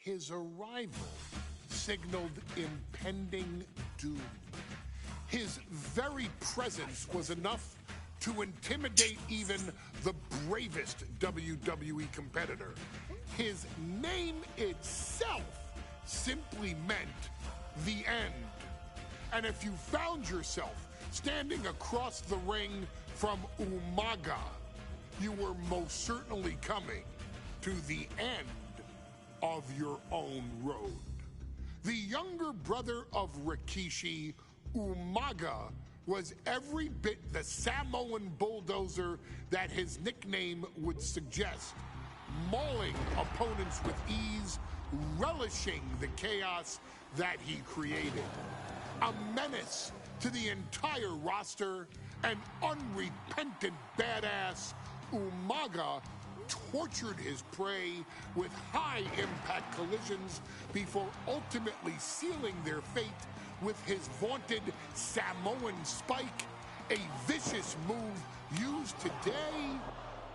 His arrival signaled impending doom. His very presence was enough to intimidate even the bravest WWE competitor. His name itself simply meant the end. And if you found yourself standing across the ring from Umaga, you were most certainly coming to the end of your own road. The younger brother of Rikishi, Umaga, was every bit the Samoan bulldozer that his nickname would suggest, mauling opponents with ease, relishing the chaos that he created. A menace to the entire roster, an unrepentant badass, Umaga tortured his prey with high-impact collisions before ultimately sealing their fate with his vaunted Samoan spike, a vicious move used today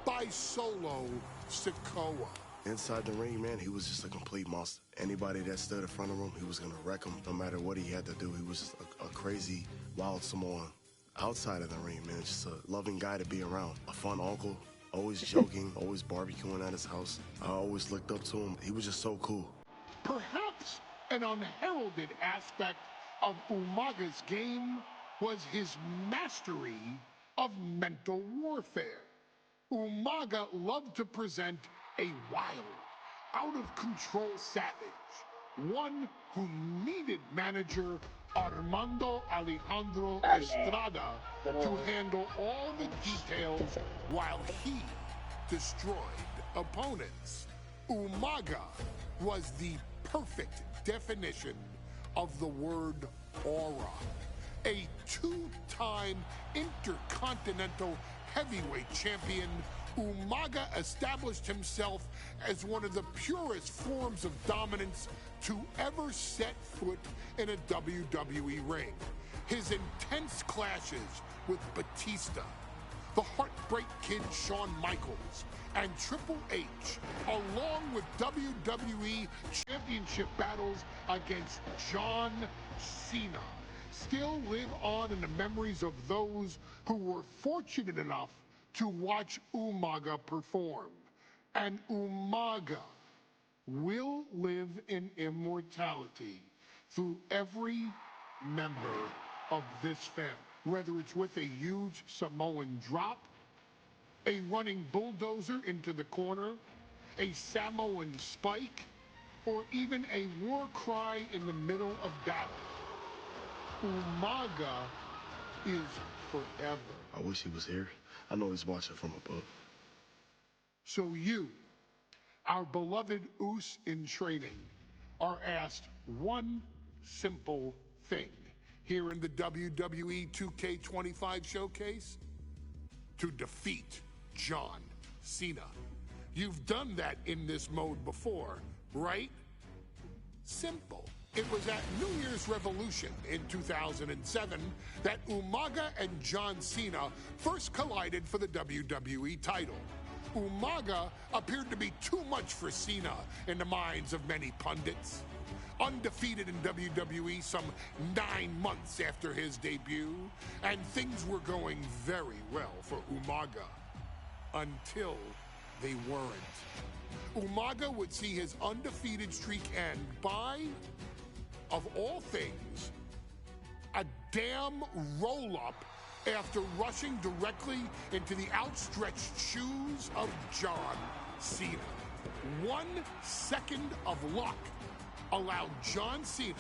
by Solo Sikoa. Inside the ring, man, he was just a complete monster. Anybody that stood in front of him, he was going to wreck him no matter what he had to do. He was just a crazy, wild Samoan. Outside of the ring, man, just a loving guy to be around. A fun uncle, always joking, always barbecuing at his house. I always looked up to him. He was just so cool. Perhaps an unheralded aspect of Umaga's game was his mastery of mental warfare. Umaga loved to present a wild, out-of-control savage, one who needed manager Armando Alejandro Estrada to handle all the details while he destroyed opponents. Umaga was the perfect definition of the word aura. A two-time intercontinental heavyweight champion, Umaga established himself as one of the purest forms of dominance to ever set foot in a WWE ring. His intense clashes with Batista, the Heartbreak Kid Shawn Michaels, and Triple H, along with WWE Championship battles against John Cena, still live on in the memories of those who were fortunate enough to watch Umaga perform. And Umaga will live in immortality through every member of this family, whether it's with a huge Samoan drop, a running bulldozer into the corner, a Samoan spike, or even a war cry in the middle of battle. Umaga is forever. I wish he was here. I know he's watching from above. So you, our beloved Us in training, are asked one simple thing here in the WWE 2K25 showcase: to defeat John Cena. You've done that in this mode before, right? Simple. It was at New Year's Revolution in 2007 that Umaga and John Cena first collided for the WWE title. Umaga appeared to be too much for Cena in the minds of many pundits. Undefeated in WWE some 9 months after his debut, and things were going very well for Umaga. Until they weren't. Umaga would see his undefeated streak end by, of all things, a damn roll-up after rushing directly into the outstretched shoes of John Cena. 1 second of luck allowed John Cena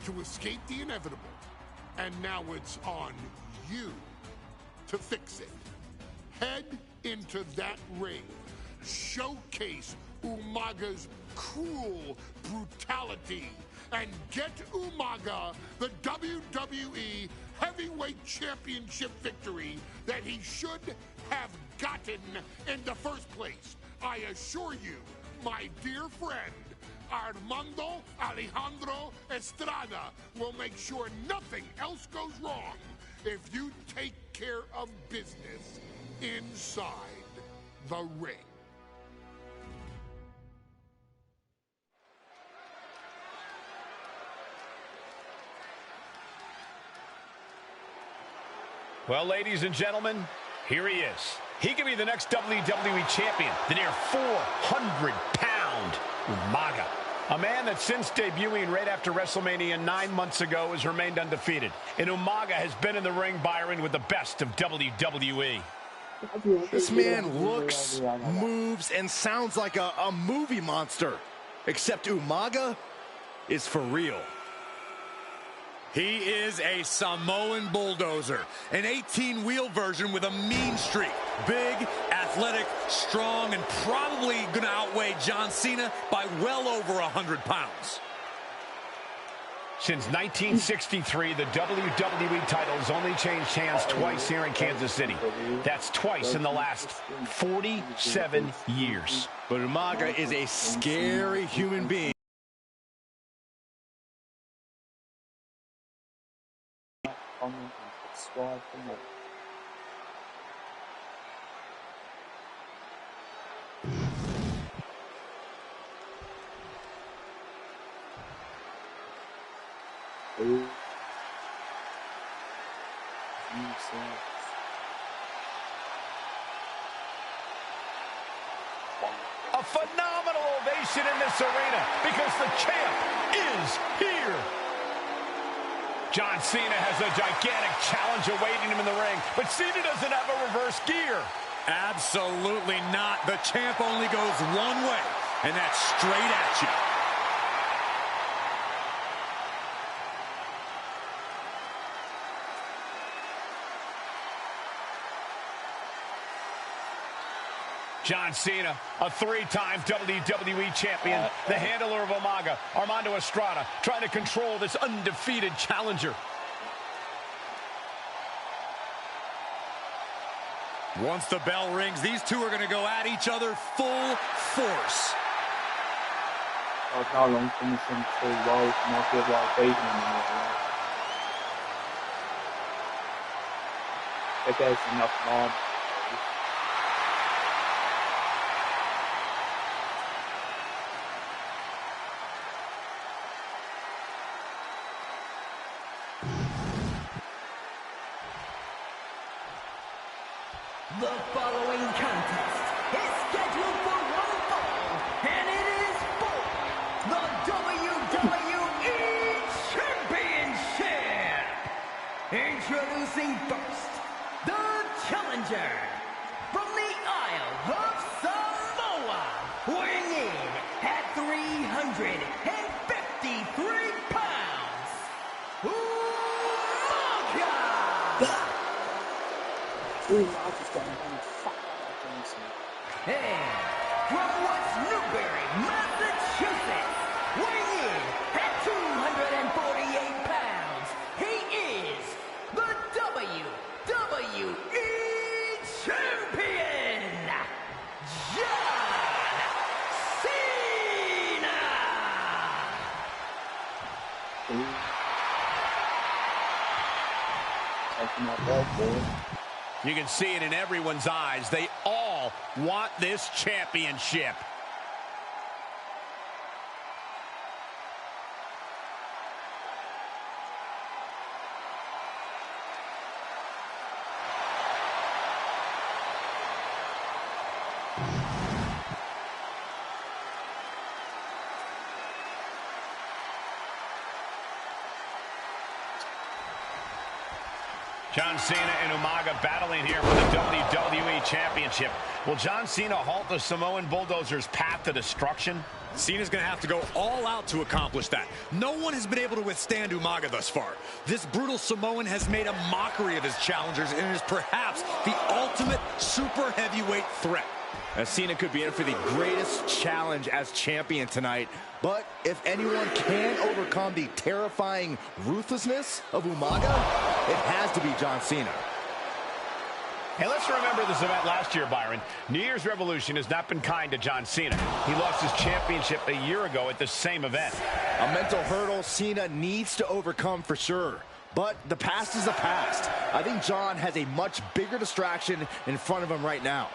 to escape the inevitable, and now it's on you to fix it. Head into that ring. Showcase Umaga's cruel brutality and get Umaga the WWE Heavyweight Championship victory that he should have gotten in the first place. I assure you, my dear friend, Armando Alejandro Estrada will make sure nothing else goes wrong if you take care of business inside the ring. Well, ladies and gentlemen, here he is. He could be the next WWE champion, the near 400-pound Umaga. A man that since debuting right after WrestleMania 9 months ago has remained undefeated. And Umaga has been in the ring, Byron, with the best of WWE. This man looks, moves, and sounds like a movie monster. Except Umaga is for real. He is a Samoan bulldozer, an 18-wheel version with a mean streak. Big, athletic, strong, and probably going to outweigh John Cena by well over 100 pounds. Since 1963, the WWE title has only changed hands twice here in Kansas City. That's twice in the last 47 years. But Umaga is a scary human being. Comment and subscribe for more. A phenomenal ovation in this arena because the champ is here. John Cena has a gigantic challenge awaiting him in the ring, but Cena doesn't have a reverse gear. Absolutely not. The champ only goes one way, and that's straight at you. John Cena, a three-time WWE champion, the handler of Umaga, Armando Estrada, trying to control this undefeated challenger. Once the bell rings, these two are going to go at each other full force. How long finishing so low might be like beating him. If there's enough time. The following contest is scheduled for one fall, and it is for the WWE Championship. Introducing first, the challenger from the Isle of Samoa, weighing in at 353 pounds, Umaga. Ooh, I just got him fuck Johnson. And from West Newbury, Massachusetts, weighing in at 248 pounds, he is the WWE Champion, John Cena! Taking that belt forward. You can see it in everyone's eyes. They all want this championship. John Cena and Umaga battling here for the WWE Championship. Will John Cena halt the Samoan Bulldozer's path to destruction? Cena's going to have to go all out to accomplish that. No one has been able to withstand Umaga thus far. This brutal Samoan has made a mockery of his challengers and is perhaps the ultimate super heavyweight threat. As Cena could be in for the greatest challenge as champion tonight. But if anyone can overcome the terrifying ruthlessness of Umaga, it has to be John Cena. Hey, let's remember this event last year, Byron. New Year's Revolution has not been kind to John Cena. He lost his championship a year ago at the same event. A mental hurdle Cena needs to overcome for sure. But the past is the past. I think John has a much bigger distraction in front of him right now.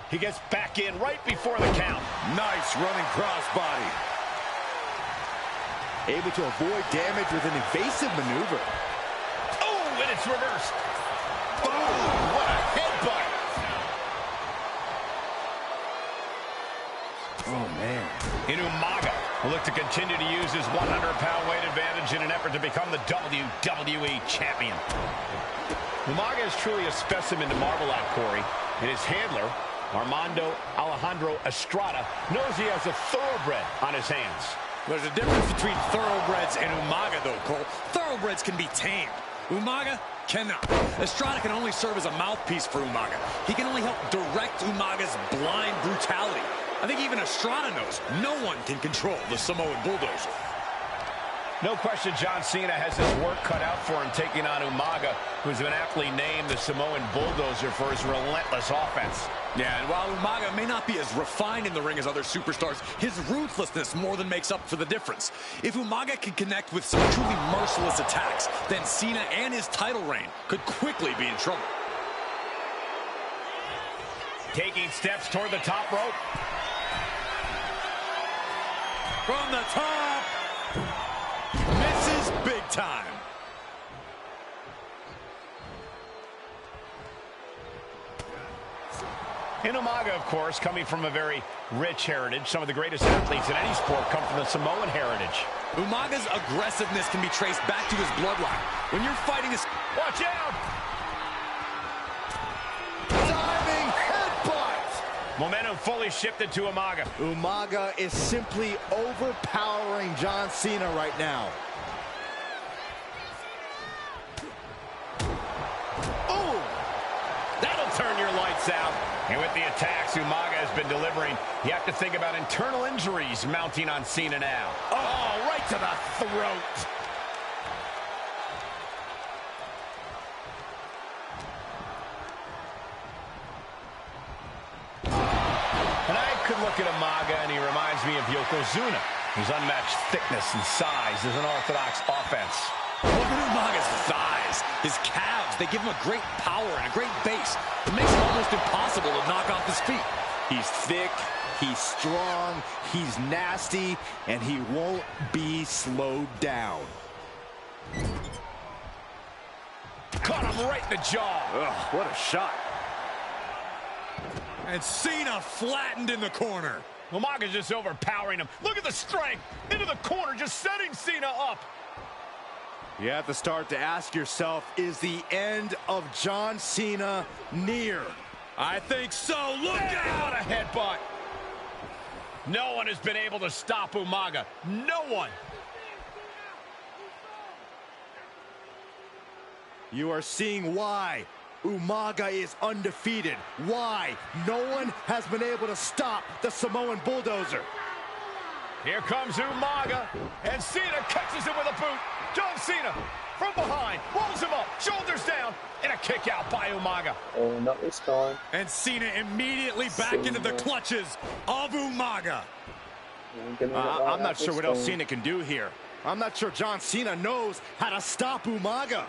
He gets back in right before the count. Nice running crossbody. able to avoid damage with an evasive maneuver. Oh, and it's reversed. Oh, what a headbutt. Oh, man. And Umaga will look to continue to use his 100-pound weight advantage in an effort to become the WWE champion. Umaga is truly a specimen to marvel at, Corey, and his handler, Armando Alejandro Estrada, knows he has a thoroughbred on his hands. There's a difference between thoroughbreds and Umaga, though, Cole. Thoroughbreds can be tamed. Umaga cannot. Estrada can only serve as a mouthpiece for Umaga. He can only help direct Umaga's blind brutality. I think even Estrada knows no one can control the Samoan Bulldozer. No question John Cena has his work cut out for him taking on Umaga, who's been aptly named the Samoan Bulldozer for his relentless offense. Yeah, and while Umaga may not be as refined in the ring as other superstars, his ruthlessness more than makes up for the difference. If Umaga can connect with some truly merciless attacks, then Cena and his title reign could quickly be in trouble. Taking steps toward the top rope. From the top. Misses big time. And Umaga, of course, coming from a very rich heritage. Some of the greatest athletes in any sport come from the Samoan heritage. Umaga's aggressiveness can be traced back to his bloodline. When you're fighting this... Watch out! Diving headbutt! Momentum fully shifted to Umaga. Umaga is simply overpowering John Cena right now. Ooh! That'll turn your lights out. And with the attacks Umaga has been delivering, you have to think about internal injuries mounting on Cena now. Oh, right to the throat. And I could look at Umaga and he reminds me of Yokozuna. His unmatched thickness and size is an orthodox offense. Look at Umaga's thighs, his calves. They give him a great power and a great base. It makes it almost impossible to knock off his feet. He's thick, he's strong, he's nasty, and he won't be slowed down. Caught him right in the jaw. Ugh, what a shot. And Cena flattened in the corner. Umaga's just overpowering him. Look at the strength. Into the corner, just setting Cena up. You have to start to ask yourself, is the end of John Cena near? I think so. Look out! What a headbutt. No one has been able to stop Umaga. No one. You are seeing why Umaga is undefeated. Why no one has been able to stop the Samoan Bulldozer. Here comes Umaga, and Cena catches him with a boot. John Cena from behind, rolls him up, shoulders down, and a kick out by Umaga. Oh, not this time. And Cena immediately back into the clutches of Umaga. I'm not sure what else Cena can do here. I'm not sure John Cena knows how to stop Umaga.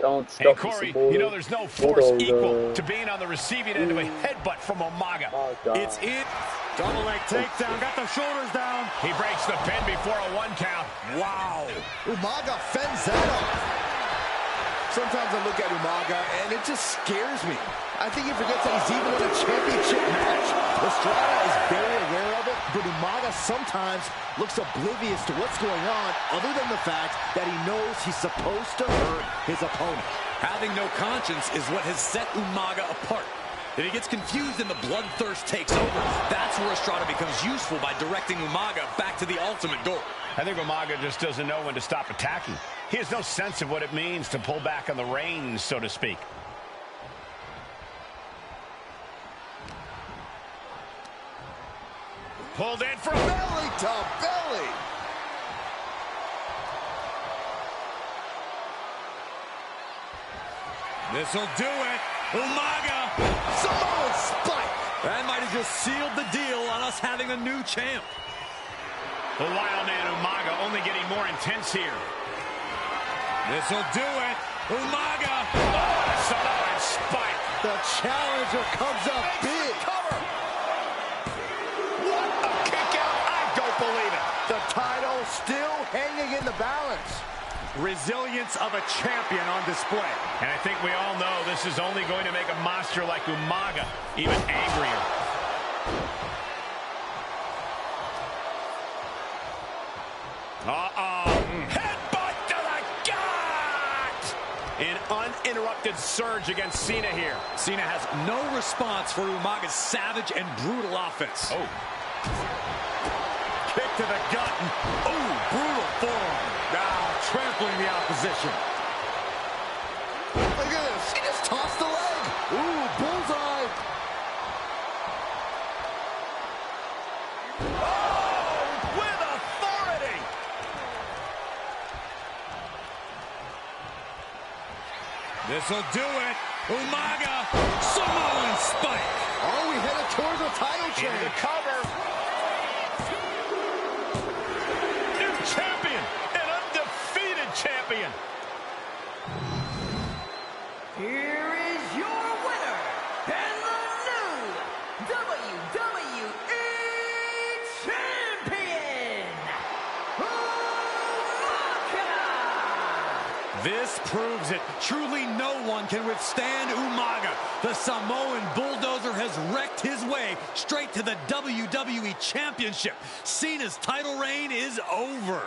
Can't Hey, stop Corey, this you know there's no force equal to being on the receiving end of a headbutt from Umaga. It's in. Double leg takedown, got the shoulders down. He breaks the pin before a 1 count. Wow. Umaga fends that up. Sometimes I look at Umaga and it just scares me. I think he forgets that he's even in a championship match. Estrada is very aware of it, but Umaga sometimes looks oblivious to what's going on, other than the fact that he knows he's supposed to hurt his opponent. Having no conscience is what has set Umaga apart. If he gets confused and the bloodthirst takes over, that's where Estrada becomes useful by directing Umaga back to the ultimate goal. I think Umaga just doesn't know when to stop attacking. He has no sense of what it means to pull back on the reins, so to speak. Pulled in from Belly to belly. This'll do it. Umaga. Samoan spike. That might have just sealed the deal on us having a new champ. the wild man Umaga only getting more intense here. This'll do it. Umaga. Oh, Samoan spike. The challenger comes up big. Cover. What a kick out. I don't believe it. The title still Resilience of a champion on display. And I think we all know this is only going to make a monster like Umaga even angrier. Headbutt to the gut! An uninterrupted surge against Cena here. Cena has no response for Umaga's savage and brutal offense. Oh. Kick to the gut. Oh, brutal forearm. Now trampling the opposition. Look at this. He just tossed the leg. Ooh, bullseye. Oh, with authority. This'll do it. Umaga, Samoan spike. Oh, we headed towards the title Into chain. the cover. New champion. An undefeated champion. Here is your winner, and the new WWE Champion, Umaga! This proves it. Truly no one can withstand Umaga. The Samoan bulldozer has wrecked his way straight to the WWE Championship. Cena's title reign is over.